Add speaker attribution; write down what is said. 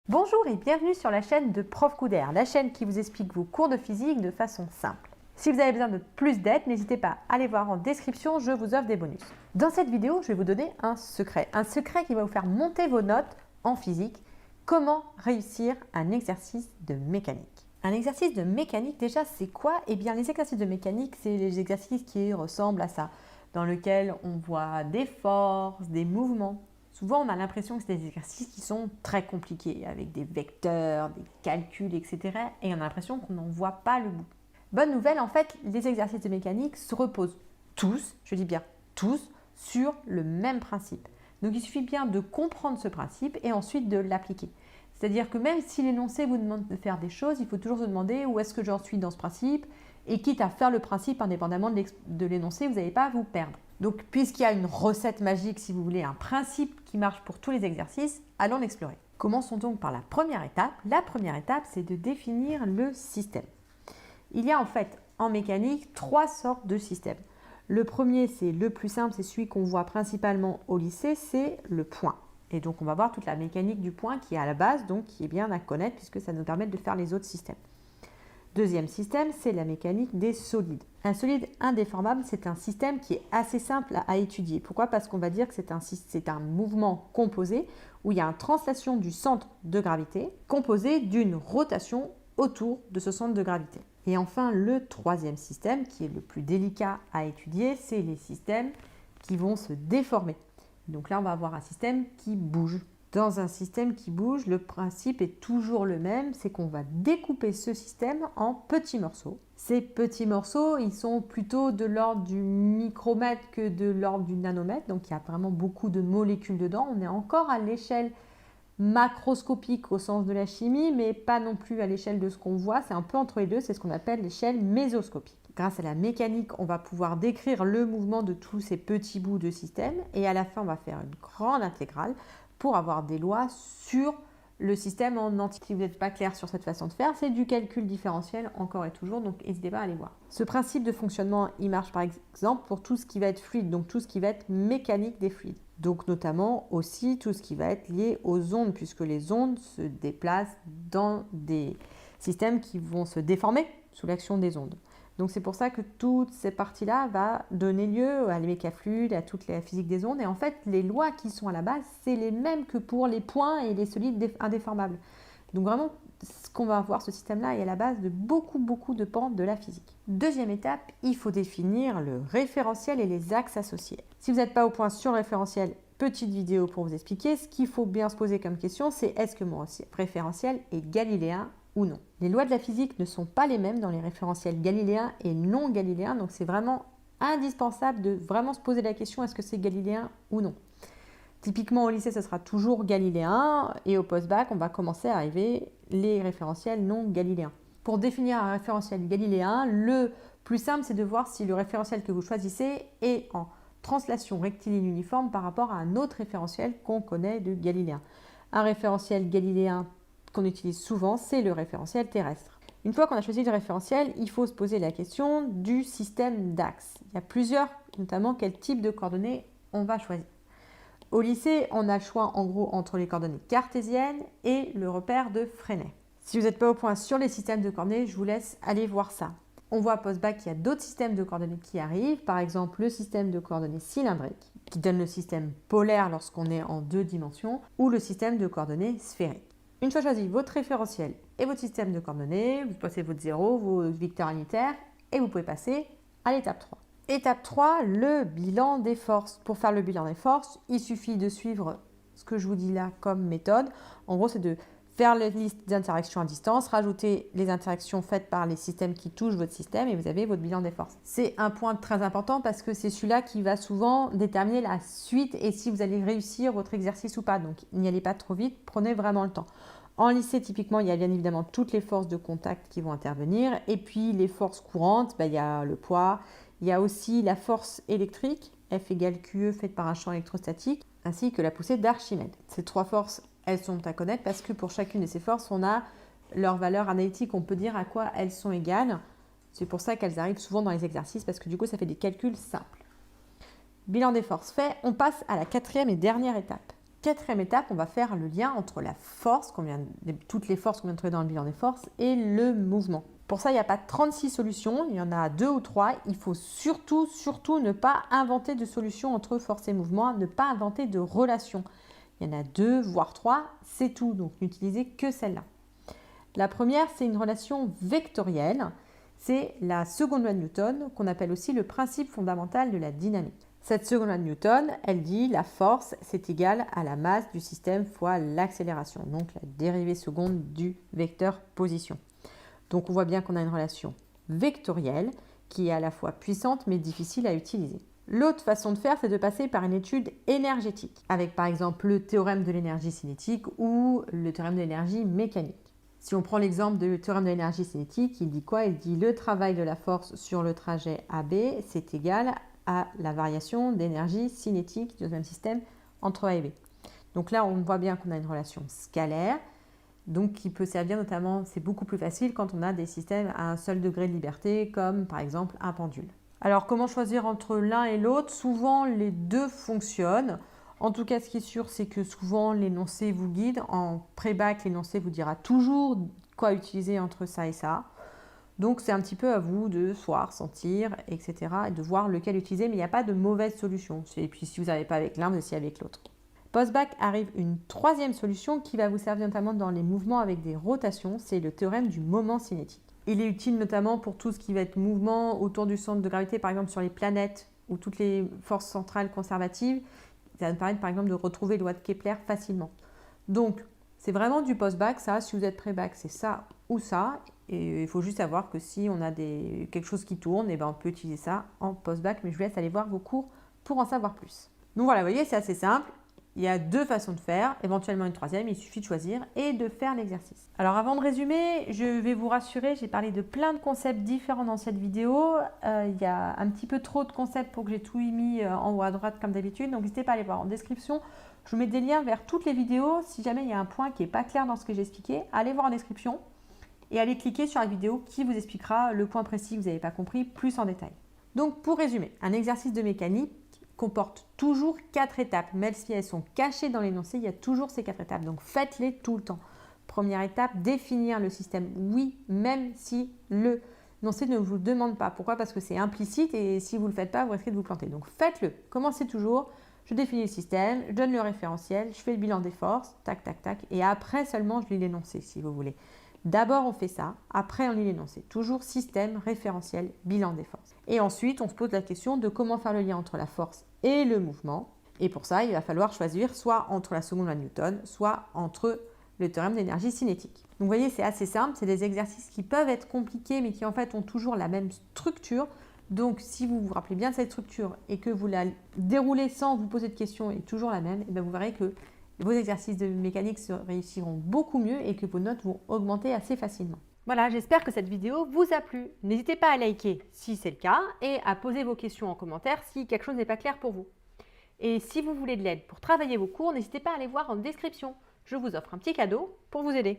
Speaker 1: Bonjour et bienvenue sur la chaîne de Prof Couder, la chaîne qui vous explique vos cours de physique de façon simple. Si vous avez besoin de plus d'aide, n'hésitez pas à aller voir en description, je vous offre des bonus. Dans cette vidéo, je vais vous donner un secret qui va vous faire monter vos notes en physique. Comment réussir un exercice de mécanique? Un exercice de mécanique, déjà, c'est quoi? Eh bien, les exercices de mécanique, c'est les exercices qui ressemblent à ça, dans lesquels on voit des forces, des mouvements. Souvent, on a l'impression que c'est des exercices qui sont très compliqués, avec des vecteurs, des calculs, etc. Et on a l'impression qu'on n'en voit pas le bout. Bonne nouvelle, en fait, les exercices de mécanique se reposent tous, je dis bien tous, sur le même principe. Donc, il suffit bien de comprendre ce principe et ensuite de l'appliquer. C'est-à-dire que même si l'énoncé vous demande de faire des choses, il faut toujours se demander où est-ce que j'en suis dans ce principe, et quitte à faire le principe indépendamment de l'énoncé, vous n'allez pas vous perdre. Donc, puisqu'il y a une recette magique, si vous voulez, un principe qui marche pour tous les exercices, allons l'explorer. Commençons donc par la première étape. La première étape, c'est de définir le système. Il y a en fait en mécanique trois sortes de systèmes. Le premier, c'est le plus simple, c'est celui qu'on voit principalement au lycée, c'est le point. Et donc, on va voir toute la mécanique du point qui est à la base, donc qui est bien à connaître puisque ça nous permet de faire les autres systèmes. Deuxième système, c'est la mécanique des solides. Un solide indéformable, c'est un système qui est assez simple à étudier. Pourquoi? Parce qu'on va dire que c'est un mouvement composé où il y a une translation du centre de gravité composé d'une rotation autour de ce centre de gravité. Et enfin, le troisième système, qui est le plus délicat à étudier, c'est les systèmes qui vont se déformer. Donc là, on va avoir un système qui bouge. Dans un système qui bouge, le principe est toujours le même, c'est qu'on va découper ce système en petits morceaux. Ces petits morceaux, ils sont plutôt de l'ordre du micromètre que de l'ordre du nanomètre, donc il y a vraiment beaucoup de molécules dedans. On est encore à l'échelle macroscopique au sens de la chimie, mais pas non plus à l'échelle de ce qu'on voit, c'est un peu entre les deux, c'est ce qu'on appelle l'échelle mésoscopique. Grâce à la mécanique, on va pouvoir décrire le mouvement de tous ces petits bouts de système, et à la fin, on va faire une grande intégrale pour avoir des lois sur le système en entier. Si vous n'êtes pas clair sur cette façon de faire, c'est du calcul différentiel encore et toujours, donc n'hésitez pas à aller voir. Ce principe de fonctionnement, il marche par exemple pour tout ce qui va être fluide, donc tout ce qui va être mécanique des fluides. Donc notamment aussi tout ce qui va être lié aux ondes, puisque les ondes se déplacent dans des systèmes qui vont se déformer sous l'action des ondes. Donc c'est pour ça que toute cette partie-là va donner lieu à les mécafluides, à toute la physique des ondes. Et en fait, les lois qui sont à la base, c'est les mêmes que pour les points et les solides indéformables. Donc vraiment, ce qu'on va voir, ce système-là est à la base de beaucoup de pans de la physique. Deuxième étape, il faut définir le référentiel et les axes associés. Si vous n'êtes pas au point sur le référentiel, petite vidéo pour vous expliquer. Ce qu'il faut bien se poser comme question, c'est est-ce que mon référentiel est galiléen ou non. Les lois de la physique ne sont pas les mêmes dans les référentiels galiléens et non galiléens, donc c'est vraiment indispensable de vraiment se poser la question est-ce que c'est galiléen ou non. Typiquement au lycée, ce sera toujours galiléen et au post-bac, on va commencer à arriver les référentiels non galiléens. Pour définir un référentiel galiléen, le plus simple, c'est de voir si le référentiel que vous choisissez est en translation rectiligne uniforme par rapport à un autre référentiel qu'on connaît de galiléen. Un référentiel galiléen qu'on utilise souvent, c'est le référentiel terrestre. Une fois qu'on a choisi le référentiel, il faut se poser la question du système d'axes. Il y a plusieurs, notamment quel type de coordonnées on va choisir. Au lycée, on a le choix en gros entre les coordonnées cartésiennes et le repère de Freinet. Si vous n'êtes pas au point sur les systèmes de coordonnées, je vous laisse aller voir ça. On voit post-bac qu'il y a d'autres systèmes de coordonnées qui arrivent, par exemple le système de coordonnées cylindriques, qui donne le système polaire lorsqu'on est en 2 dimensions, ou le système de coordonnées sphériques. Une fois choisi votre référentiel et votre système de coordonnées, vous passez votre 0, vos vecteurs unitaires, et vous pouvez passer à l'étape 3. Étape 3, le bilan des forces. Pour faire le bilan des forces, il suffit de suivre ce que je vous dis là comme méthode. En gros, c'est de faire la liste d'interactions à distance, rajouter les interactions faites par les systèmes qui touchent votre système et vous avez votre bilan des forces. C'est un point très important parce que c'est celui-là qui va souvent déterminer la suite et si vous allez réussir votre exercice ou pas. Donc n'y allez pas trop vite, prenez vraiment le temps. En lycée, typiquement, il y a bien évidemment toutes les forces de contact qui vont intervenir et puis les forces courantes, il y a le poids, il y a aussi la force électrique, F égale QE faite par un champ électrostatique, ainsi que la poussée d'Archimède. Ces trois forces, elles sont à connaître parce que pour chacune de ces forces, on a leur valeur analytique, on peut dire à quoi elles sont égales. C'est pour ça qu'elles arrivent souvent dans les exercices parce que du coup, ça fait des calculs simples. Bilan des forces fait, on passe à la quatrième et dernière étape. quatrième étape, on va faire le lien entre la force, toutes les forces qu'on vient de trouver dans le bilan des forces, et le mouvement. Pour ça, il n'y a pas 36 solutions, il y en a 2 ou 3. Il faut surtout ne pas inventer de solution entre force et mouvement, ne pas inventer de relation. Il y en a 2, voire 3, c'est tout, donc n'utilisez que celle-là. La première, c'est une relation vectorielle. C'est la seconde loi de Newton, qu'on appelle aussi le principe fondamental de la dynamique. Cette seconde loi de Newton, elle dit la force, c'est égal à la masse du système fois l'accélération, donc la dérivée seconde du vecteur position. Donc on voit bien qu'on a une relation vectorielle qui est à la fois puissante mais difficile à utiliser. L'autre façon de faire, c'est de passer par une étude énergétique, avec par exemple le théorème de l'énergie cinétique ou le théorème de l'énergie mécanique. Si on prend l'exemple du théorème de l'énergie cinétique, il dit quoi? Il dit le travail de la force sur le trajet AB, c'est égal à la variation d'énergie cinétique du deuxième système entre A et B. Donc là, on voit bien qu'on a une relation scalaire, donc qui peut servir notamment, c'est beaucoup plus facile quand on a des systèmes à un seul degré de liberté, comme par exemple un pendule. Alors comment choisir entre l'un et l'autre? Souvent les deux fonctionnent. En tout cas, ce qui est sûr, c'est que souvent l'énoncé vous guide. En pré-bac, l'énoncé vous dira toujours quoi utiliser entre ça et ça. Donc c'est un petit peu à vous de voir, sentir, etc. et de voir lequel utiliser, mais il n'y a pas de mauvaise solution. Et puis si vous n'avez pas avec l'un, vous essayez avec l'autre. Post-bac arrive une troisième solution qui va vous servir notamment dans les mouvements avec des rotations, c'est le théorème du moment cinétique. Il est utile notamment pour tout ce qui va être mouvement autour du centre de gravité, par exemple sur les planètes ou toutes les forces centrales conservatives. Ça va nous permettre par exemple de retrouver les lois de Kepler facilement. Donc c'est vraiment du post-bac, ça. Si vous êtes pré-bac, c'est ça ou ça. Et il faut juste savoir que si on a quelque chose qui tourne, et ben on peut utiliser ça en post-bac, mais je vous laisse aller voir vos cours pour en savoir plus. Donc voilà, vous voyez, c'est assez simple. Il y a deux façons de faire, éventuellement une troisième, il suffit de choisir et de faire l'exercice. Alors avant de résumer, je vais vous rassurer, j'ai parlé de plein de concepts différents dans cette vidéo. Il y a un petit peu trop de concepts pour que j'ai tout mis en haut à droite comme d'habitude, donc n'hésitez pas à aller voir en description. Je vous mets des liens vers toutes les vidéos. Si jamais il y a un point qui n'est pas clair dans ce que j'ai expliqué, allez voir en description et allez cliquer sur la vidéo qui vous expliquera le point précis que vous n'avez pas compris plus en détail. Donc pour résumer, un exercice de mécanique comporte toujours 4 étapes. Même si elles sont cachées dans l'énoncé, il y a toujours ces 4 étapes. Donc faites-les tout le temps. Première étape, définir le système. Oui, même si l'énoncé ne vous demande pas. Pourquoi? Parce que c'est implicite et si vous ne le faites pas, vous risquez de vous planter. Donc faites-le. Commencez toujours. Je définis le système, je donne le référentiel, je fais le bilan des forces, tac, tac, tac. Et après seulement, je lis l'énoncé si vous voulez. D'abord, on fait ça. Après, on lit l'énoncé. Toujours système, référentiel, bilan des forces. Et ensuite, on se pose la question de comment faire le lien entre la force et le mouvement. Et pour ça, il va falloir choisir soit entre la seconde loi de Newton, soit entre le théorème d'énergie cinétique. Donc, vous voyez, c'est assez simple. C'est des exercices qui peuvent être compliqués, mais qui en fait ont toujours la même structure. Donc, si vous vous rappelez bien de cette structure et que vous la déroulez sans vous poser de questions et toujours la même, et bien vous verrez que vos exercices de mécanique se réussiront beaucoup mieux et que vos notes vont augmenter assez facilement. Voilà, j'espère que cette vidéo vous a plu. N'hésitez pas à liker si c'est le cas et à poser vos questions en commentaire si quelque chose n'est pas clair pour vous. Et si vous voulez de l'aide pour travailler vos cours, n'hésitez pas à aller voir en description. Je vous offre un petit cadeau pour vous aider.